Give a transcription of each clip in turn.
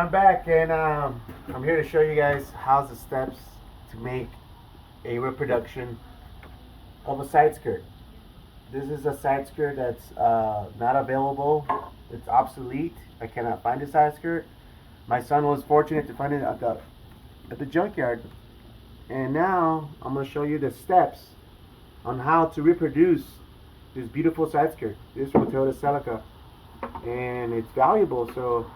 I'm back, and I'm here to show you guys how's the steps to make a reproduction of a side skirt. This is a side skirt that's not available. It's obsolete. I cannot find a side skirt. My son was fortunate to find it at the junkyard, and now I'm going to show you the steps on how to reproduce this beautiful side skirt. This is from Toyota Celica, and it's valuable, so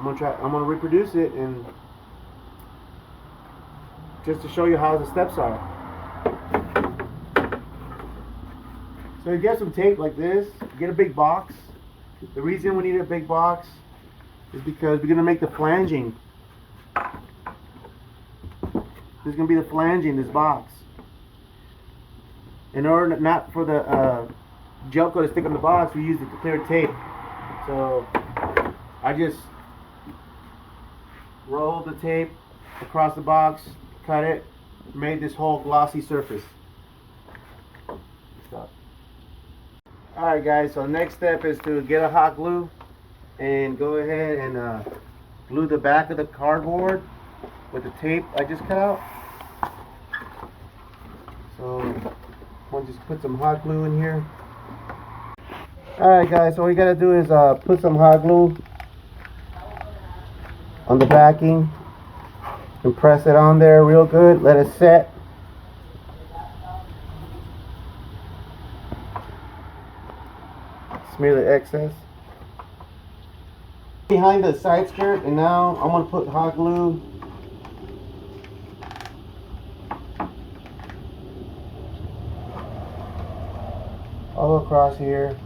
I'm gonna reproduce it, and just to show you how the steps are. So you get some tape like this, get a big box. The reason we need a big box is because we're gonna make the flanging. This is gonna be the flanging, this box. In order not for the gel coat to stick on the box, we use the clear tape. So I just rolled the tape across the box, cut it, made this whole glossy surface. Alright guys, so the next step is to get a hot glue and go ahead and glue the back of the cardboard with the tape I just cut out. So I'll just put some hot glue in here. Alright guys, so all you gotta do is put some hot glue on the backing and press it on there real good. Let it set. Smear the excess behind the side skirt, and now I'm gonna put hot glue all across here.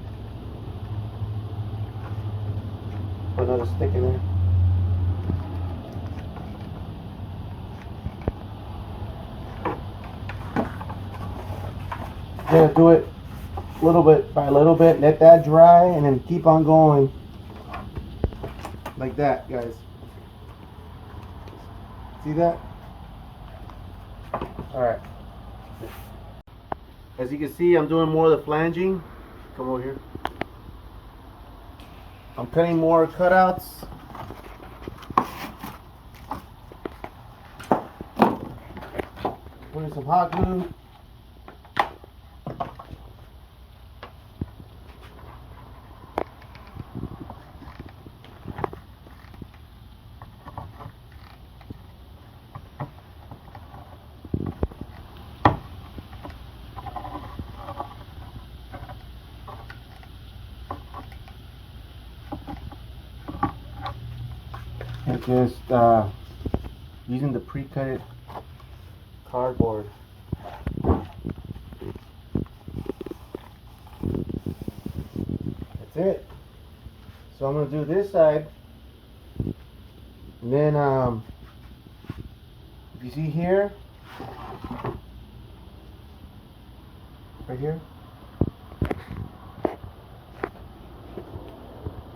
Put another stick in there. Gonna do it little bit by little bit, let that dry, and then keep on going like that, guys. See that? Alright, as you can see, I'm doing more of the flanging. Come over here. I'm cutting more cutouts. Putting some hot glue. And just using the pre-cut cardboard. That's it. So I'm going to do this side, and then if you see here, right here,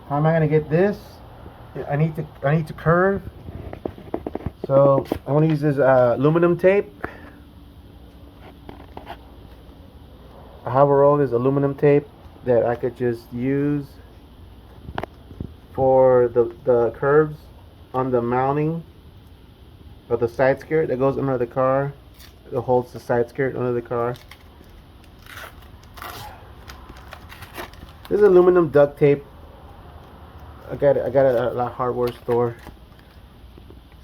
how am I going to get this? I need to curve, so I want to use this aluminum tape. I have a roll of aluminum tape that I could just use for the curves on the mounting of the side skirt that goes under the car. It holds the side skirt under the car. This is aluminum duct tape. I got it at a hardware store.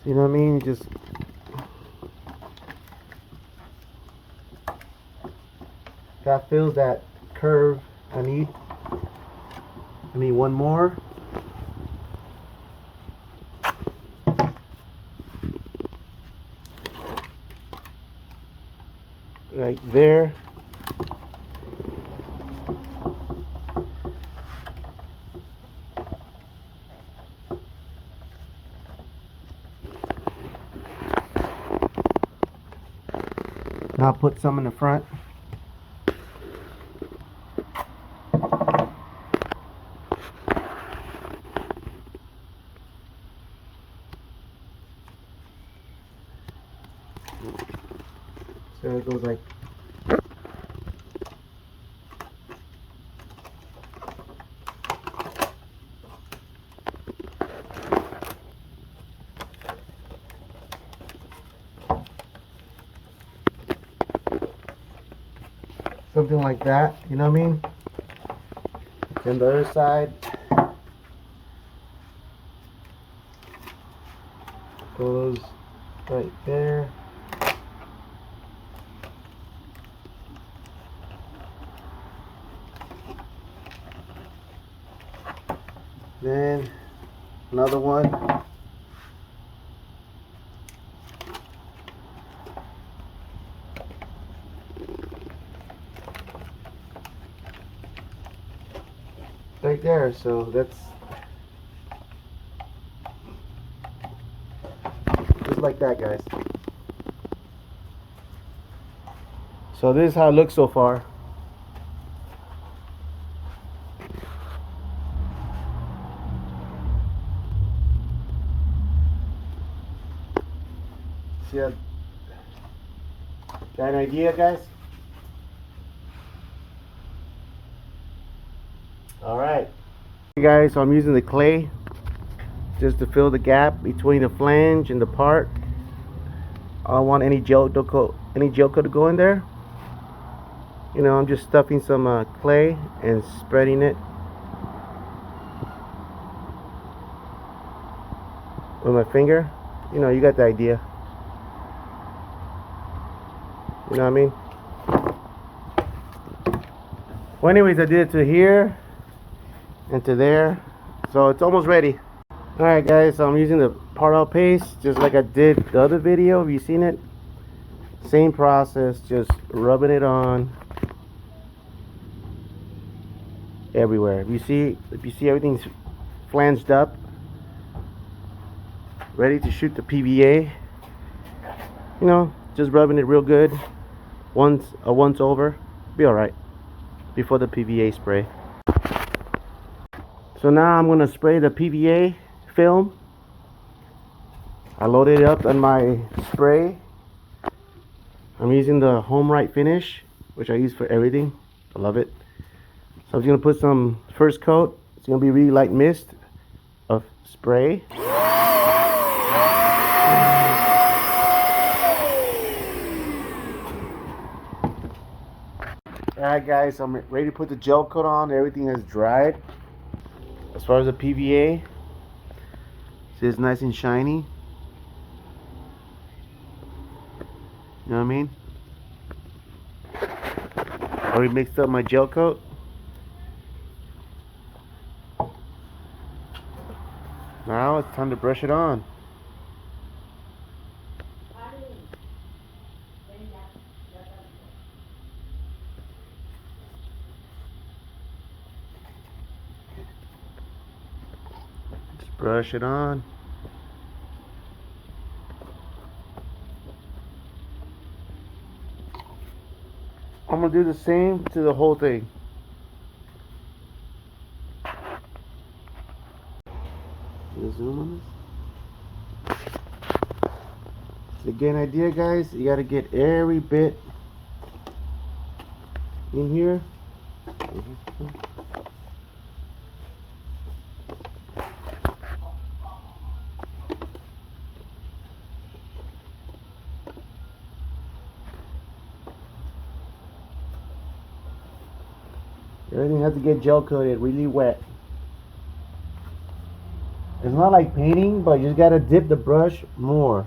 So, you know what I mean? Just that fills that curve I need. I need one more. Right there. Now I'll put some in the front. So it goes like something like that, you know what I mean? Then the other side goes right there. Then another one. Right there, so that's just like that, guys. So this is how it looks so far. See, got an idea, guys? All right, guys. So I'm using the clay just to fill the gap between the flange and the part. I don't want any gel coat to go in there. You know, I'm just stuffing some clay and spreading it with my finger. You know, you got the idea. You know what I mean? Well, anyways, I did it to here and to there, so it's almost ready. All right, guys. So I'm using the part out paste just like I did the other video. Have you seen it? Same process, just rubbing it on everywhere. If you see everything's flanged up, ready to shoot the PVA. You know, just rubbing it real good. Once over, be all right before the PVA spray. So now I'm gonna spray the PVA film. I loaded it up on my spray. I'm using the Home Right finish, which I use for everything. I love it. So I'm just gonna put some first coat. It's gonna be really light mist of spray. Alright, guys, I'm ready to put the gel coat on. Everything is dried. As far as the PVA, see, it's nice and shiny. You know what I mean? Already mixed up my gel coat. Now it's time to brush it on. Just brush it on. I'm gonna do the same to the whole thing. Zoom on this. To get an idea, guys, you gotta get every bit in here. Everything has to get gel coated, really wet. It's not like painting, but you just gotta dip the brush more.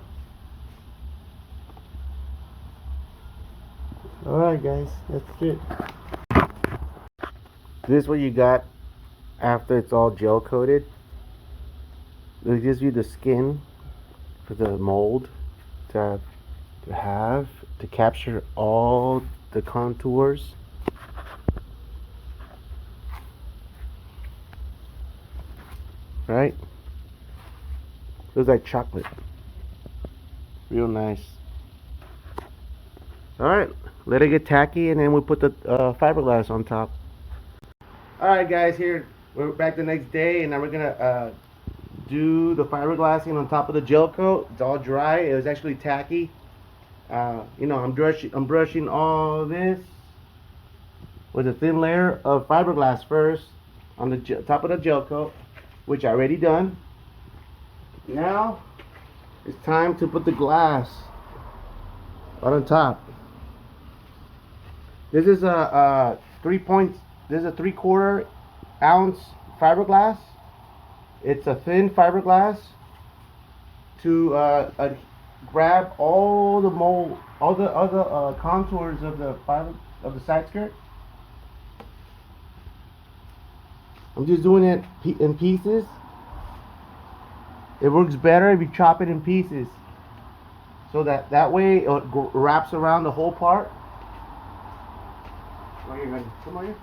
Alright, guys, that's it. This is what you got after it's all gel coated. It gives you the skin for the mold to capture all the contours. Right? Looks like chocolate. Real nice. Alright, let it get tacky and then we'll put the fiberglass on top. Alright, guys, here we're back the next day and now we're gonna do the fiberglassing on top of the gel coat. It's all dry. It was actually tacky. You know, I'm brushing all this with a thin layer of fiberglass first on the top of the gel coat, which I already done. Now it's time to put the glass right on top. This is a 3 point. This is a 3/4 ounce fiberglass. It's a thin fiberglass to grab all the mold, all the other contours of the side skirt. I'm just doing it in pieces. It works better if you chop it in pieces, so that way it wraps around the whole part. Come on here.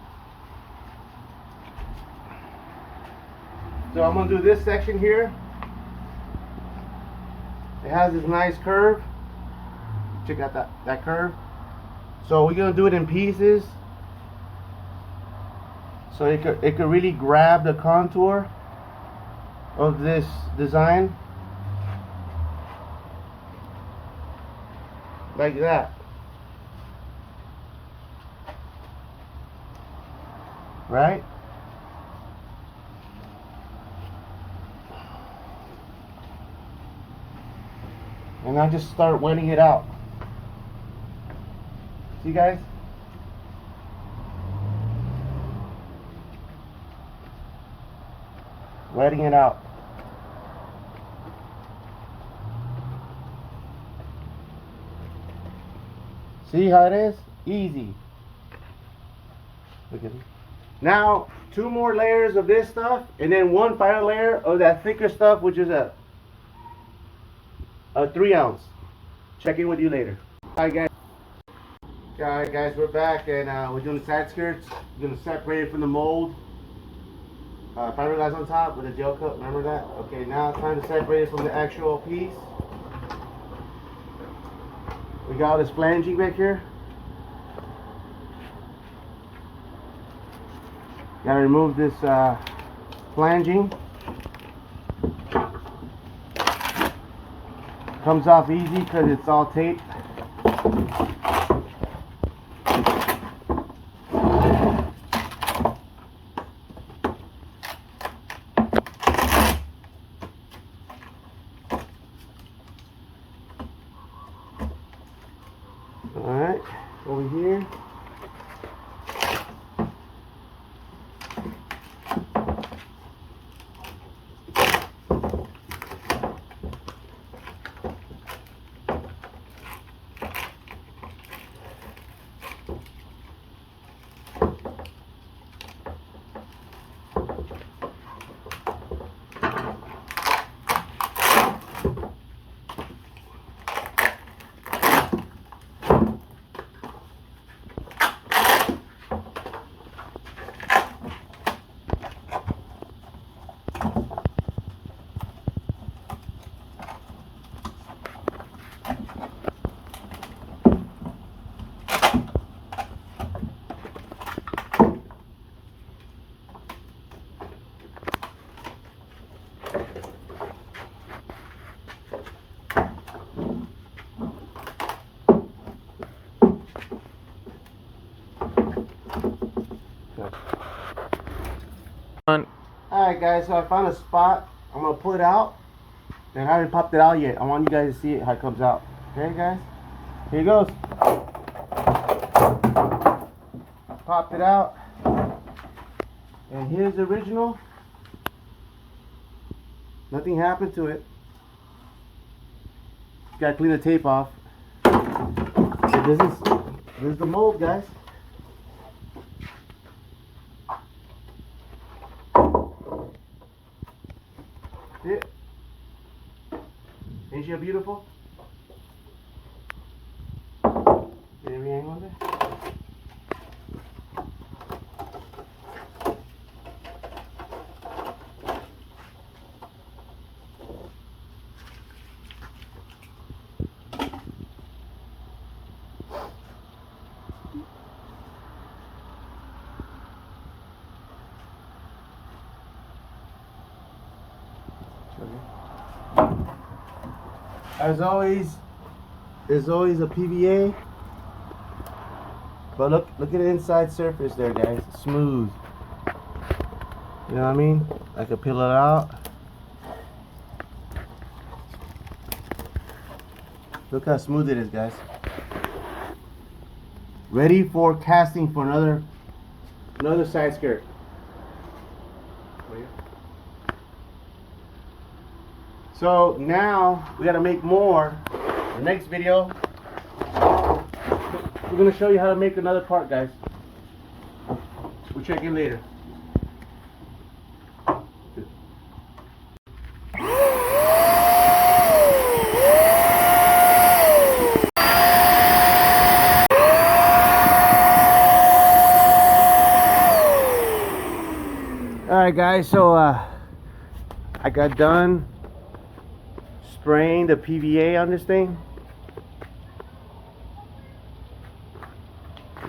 So I'm gonna do this section here. It has this nice curve. Check out that curve. So we're gonna do it in pieces, so it could really grab the contour of this design like that. Right? And I just start wetting it out. See, guys? Wetting it out. See how it is? Easy. Look at it. Now, 2 more layers of this stuff, and then 1 final layer of that thicker stuff, which is a 3 ounce. Check in with you later. Alright guys, we're back, and we're doing the side skirts. We're gonna separate it from the mold. Fiberglass on top with a gel coat. Remember that? Okay, now it's time to separate it from the actual piece. We got all this flanging back here. Gotta remove this flanging. Comes off easy because it's all taped. Alright, over here. Alright guys, so I found a spot. I'm gonna pull it out. And I haven't popped it out yet. I want you guys to see it, how it comes out. Okay guys? Here it goes. Popped it out. And here's the original. Nothing happened to it. Gotta clean the tape off. So this is the mold, guys. See it? Ain't she beautiful? Get every angle there. As always, there's always a PVA, but look at the inside surface there, guys. It's smooth. You know what I mean? I can peel it out. Look how smooth it is, guys. ready for casting for another side skirt. So now we gotta make more. The next video, we're gonna show you how to make another part, guys. We'll check in later. Alright guys, so I got done spraying the PVA on this thing.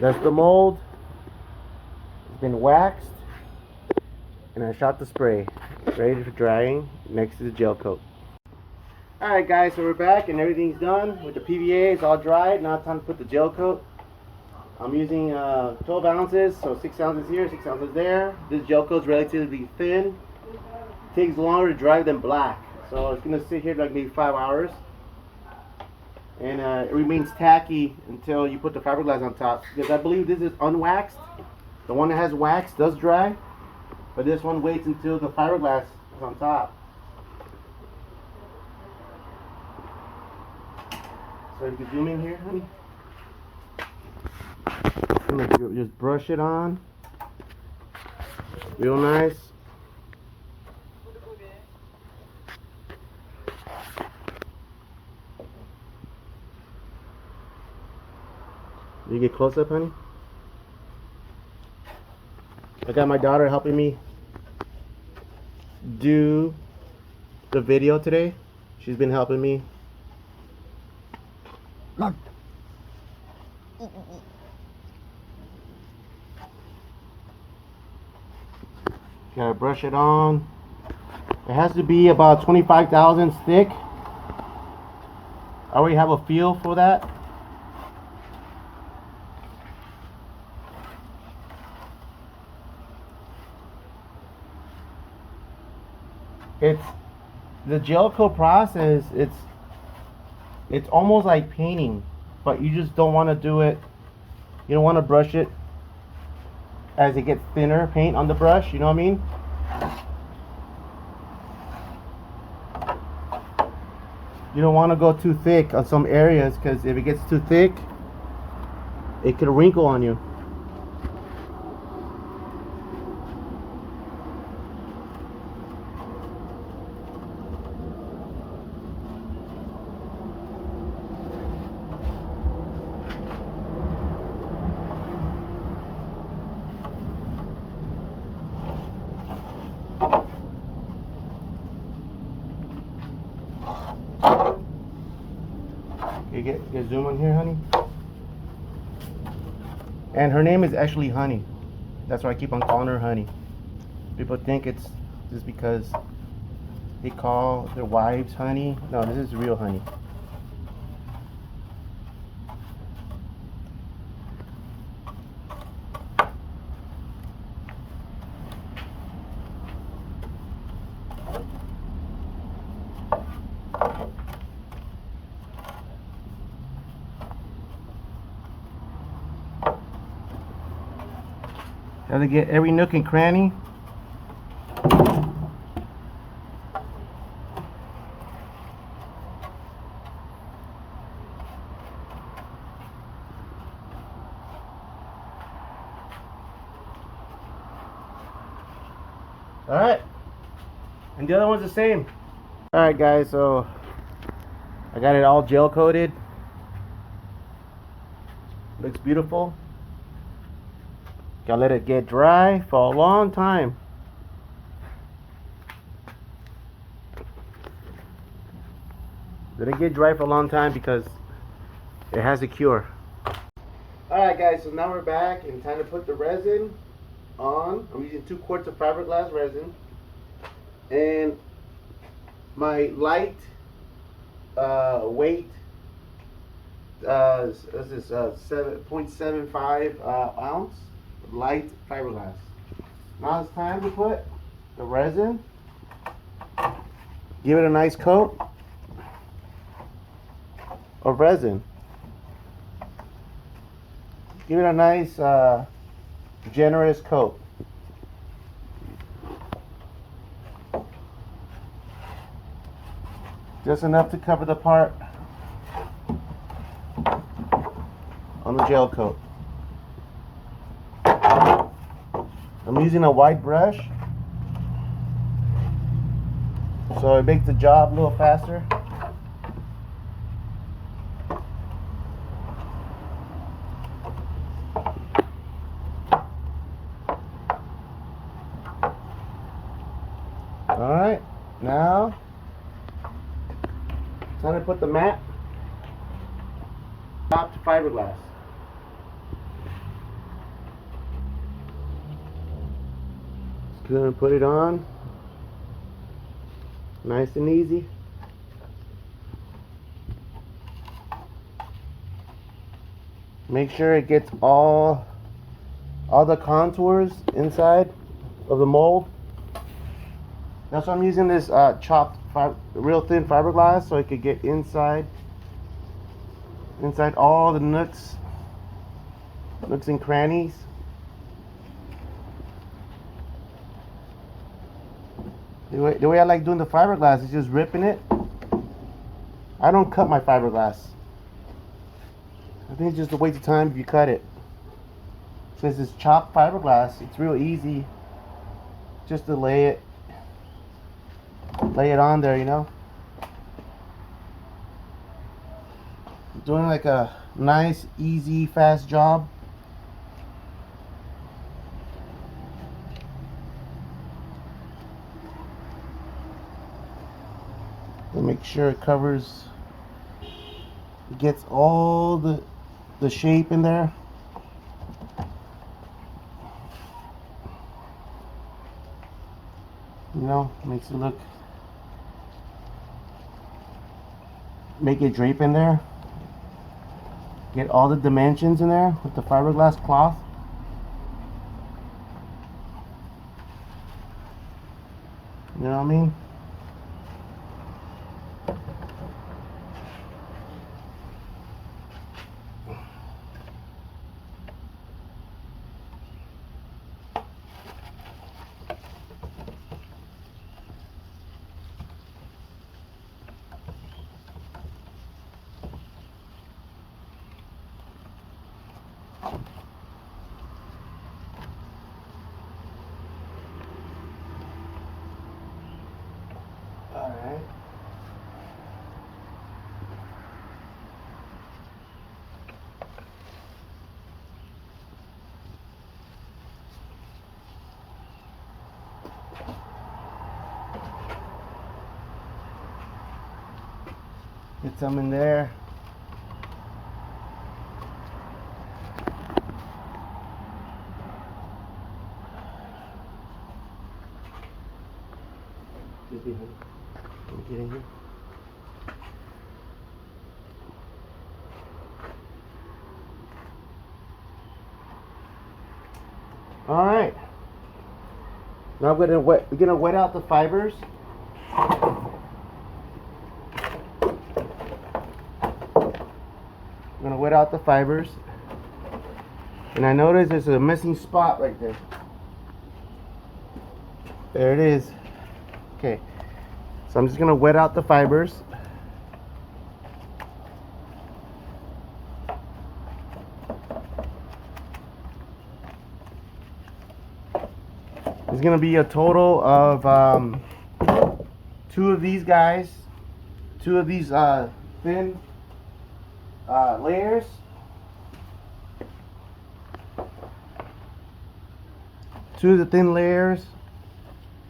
That's the mold. It's been waxed, and I shot the spray ready for drying next to the gel coat. Alright guys, so we're back and everything's done with the PVA. It's all dried. Now it's time to put the gel coat. I'm using 12 ounces, so 6 ounces here, 6 ounces there. This gel coat is relatively thin. It takes longer to dry than black, so it's gonna sit here like maybe 5 hours, and it remains tacky until you put the fiberglass on top. Because I believe this is unwaxed. The one that has wax does dry, but this one waits until the fiberglass is on top. So you can zoom in here, honey. Just brush it on real nice. You get close up, honey? I got my daughter helping me do the video today. She's been helping me. Gotta brush it on. It has to be about 25 thousandths thick. I already have a feel for that. It's the gel coat process. It's almost like painting, but you just don't want to do it. You don't want to brush it as it gets thinner paint on the brush, you know what I mean? You don't want to go too thick on some areas, because if it gets too thick, it could wrinkle on you. You get zoom on here, honey. And her name is actually Honey. That's why I keep on calling her Honey. People think it's just because they call their wives Honey. No, this is real Honey. Have to get every nook and cranny. Alright. And the other one's the same. Alright guys, so I got it all gel coated. Looks beautiful. Gotta let it get dry for a long time. Let it get dry for a long time because it has a cure. Alright guys, so now we're back and time to put the resin on. I'm using 2 quarts of fiberglass resin. And my light weight this is 7.75 ounce light fiberglass. Now it's time to put the resin. Give it a nice coat of resin. Give it a nice generous coat. Just enough to cover the part on the gel coat. I'm using a white brush, so it makes the job a little faster. Alright, now time to put the mat top to fiberglass. Just gonna put it on nice and easy. Make sure it gets all the contours inside of the mold. That's why I'm using this chopped real thin fiberglass, so it could get inside all the nooks and crannies. The way I like doing the fiberglass is just ripping it. I don't cut my fiberglass. I think it's just a waste of time if you cut it. Since it's chopped fiberglass, it's real easy just to lay it on there, you know. Doing like a nice, easy, fast job. And make sure it covers, it gets all the shape in there. You know, makes it look, make it drape in there. Get all the dimensions in there with the fiberglass cloth. You know what I mean? Alright. Get some in there. Just behind. Get in here. All right. Now we're gonna wet out the fibers. I'm gonna wet out the fibers. And I noticed there's a missing spot right there. There it is. Okay. So I'm just gonna wet out the fibers. It's gonna be a total of two of these guys, two of these thin layers. Two of the thin layers,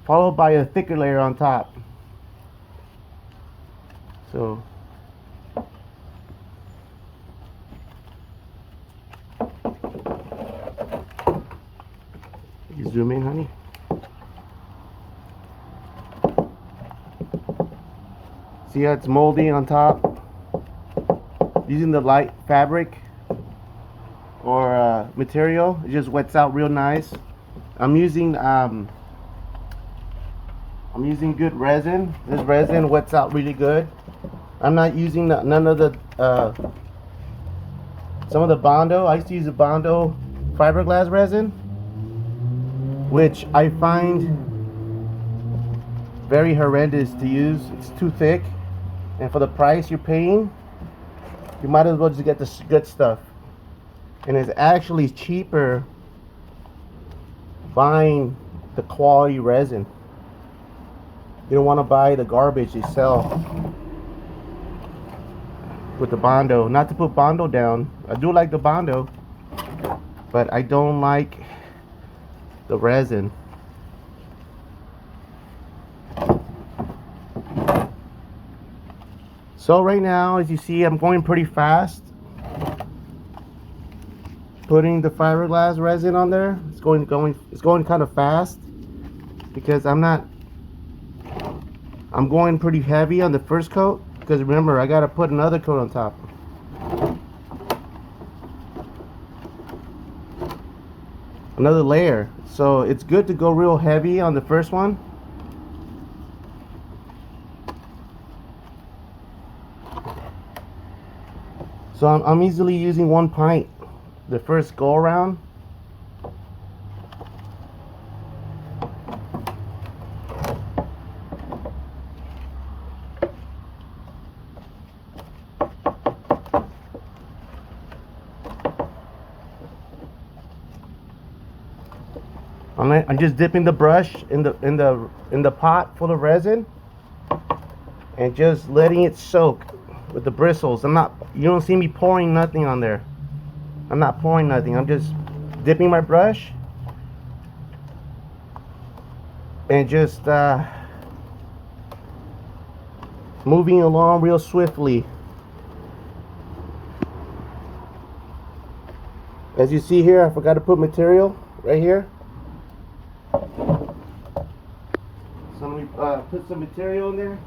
followed by a thicker layer on top. So you zoom in, honey. See how it's moldy on top? Using the light fabric or material, it just wets out real nice. I'm using good resin. This resin wets out really good. I'm not using none of the some of the Bondo. I used to use the Bondo fiberglass resin, which I find very horrendous to use. It's too thick, and for the price you're paying, you might as well just get the good stuff. And it's actually cheaper buying the quality resin. You don't want to buy the garbage they sell with the Bondo. Not to put Bondo down, I do like the Bondo, but I don't like the resin. So right now, as you see, I'm going pretty fast, putting the fiberglass resin on there. It's going kind of fast because I'm going pretty heavy on the first coat, because remember, I got to put another coat on top. Another layer. So it's good to go real heavy on the first one. So I'm easily using 1 pint the first go around. I'm just dipping the brush in the pot full of resin and just letting it soak with the bristles. You don't see me pouring nothing on there. I'm not pouring nothing. I'm just dipping my brush and just moving along real swiftly. As you see here, I forgot to put material right here. So let me put some material in there.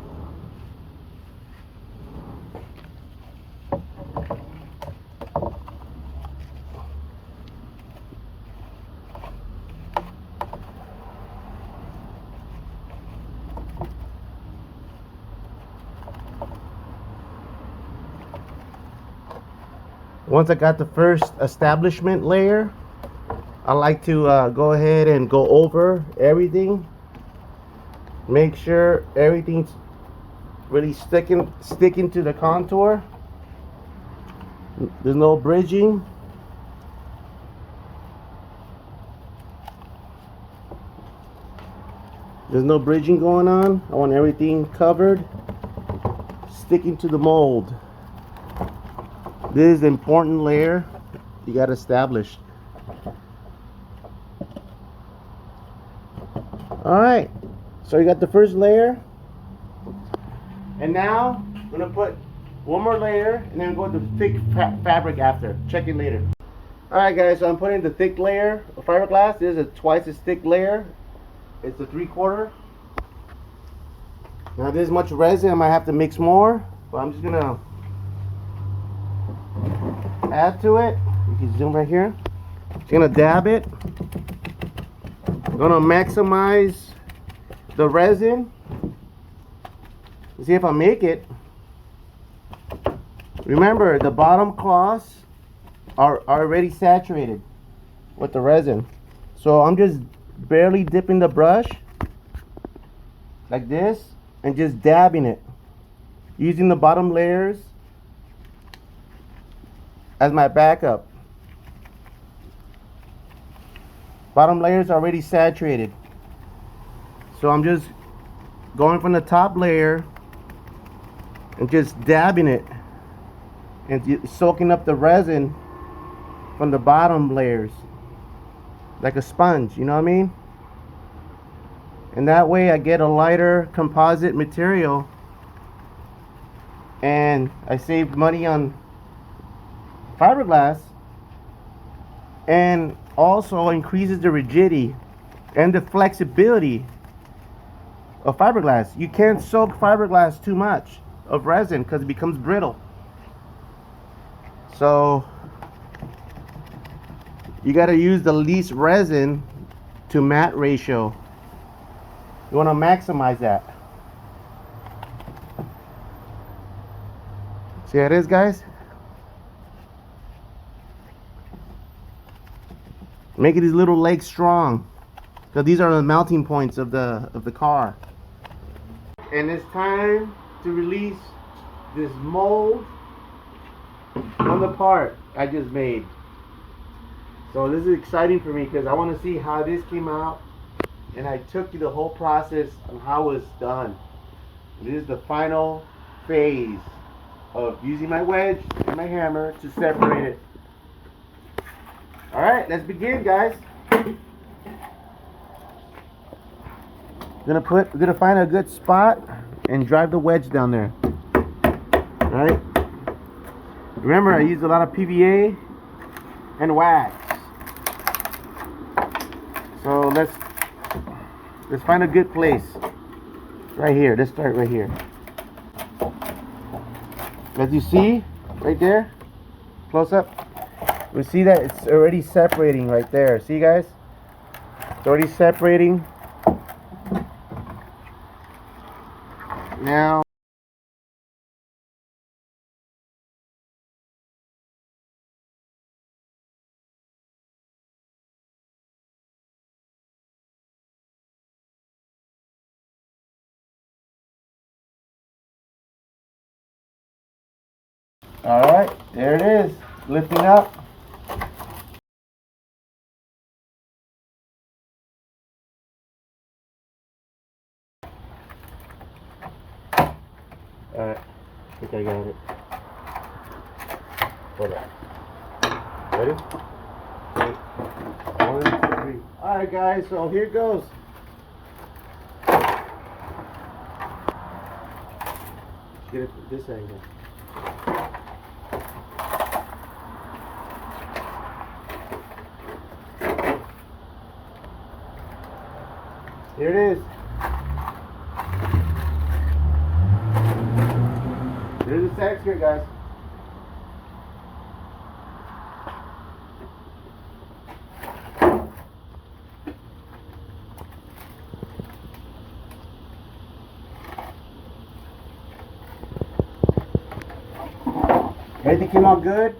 Once I got the first establishment layer, I like to go ahead and go over everything. Make sure everything's really sticking to the contour. There's no bridging. There's no bridging going on. I want everything covered, sticking to the mold. This is an important layer you got established. Alright, so you got the first layer, and now I'm going to put one more layer and then go to thick fabric after. Check it later. Alright guys, so I'm putting the thick layer of fiberglass. This is a twice as thick layer. It's a 3/4. Now this much resin, I might have to mix more, but I'm just going to add to it. You can zoom right here. Just gonna dab it. I'm gonna maximize the resin. See if I make it. Remember, the bottom cloths are already saturated with the resin, so I'm just barely dipping the brush like this and just dabbing it, using the bottom layers as my backup. Bottom layers are already saturated, so I'm just going from the top layer and just dabbing it and soaking up the resin from the bottom layers like a sponge, you know what I mean? And that way I get a lighter composite material and I save money on fiberglass, and also increases the rigidity and the flexibility of fiberglass. You can't soak fiberglass too much of resin because it becomes brittle. So you got to use the least resin to matte ratio. You want to maximize that. See how it is, guys? Making these little legs strong. So these are the mounting points of the car. And it's time to release this mold on the part I just made. So this is exciting for me because I want to see how this came out, and I took you the whole process of how it's done. This is the final phase of using my wedge and my hammer to separate it. Alright, let's begin, guys. We're gonna find a good spot and drive the wedge down there. Alright. Remember, I used a lot of PVA and wax. So let's find a good place. Right here. Let's start right here. As you see, right there, close up, we see that it's already separating right there. See, guys? It's already separating. Now, all right, there it is, lifting up. All right, I think I got it. Hold on. Ready? 1, 2, 3. All right, guys. So here it goes. Get it from this angle. Here it is. Here's the side skirt, guys. Everything came out good.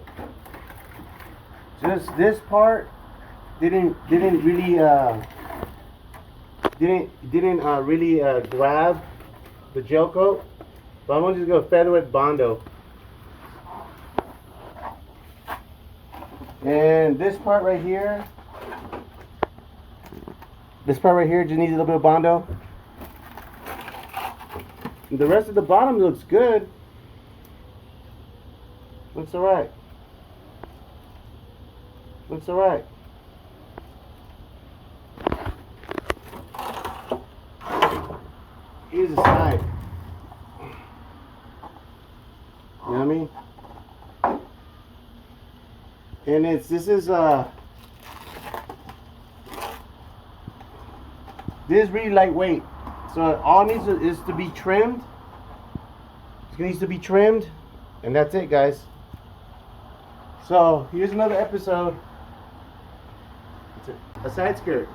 Just this part didn't really grab the gel coat. So I'm just gonna feather it Bondo. And this part right here just needs a little bit of Bondo. The rest of the bottom looks good. Looks alright. Looks alright. Here's the side. You know what I mean? And this is really lightweight. So all it needs is to be trimmed. It needs to be trimmed, and that's it, guys. So here's another episode. It's a side skirt.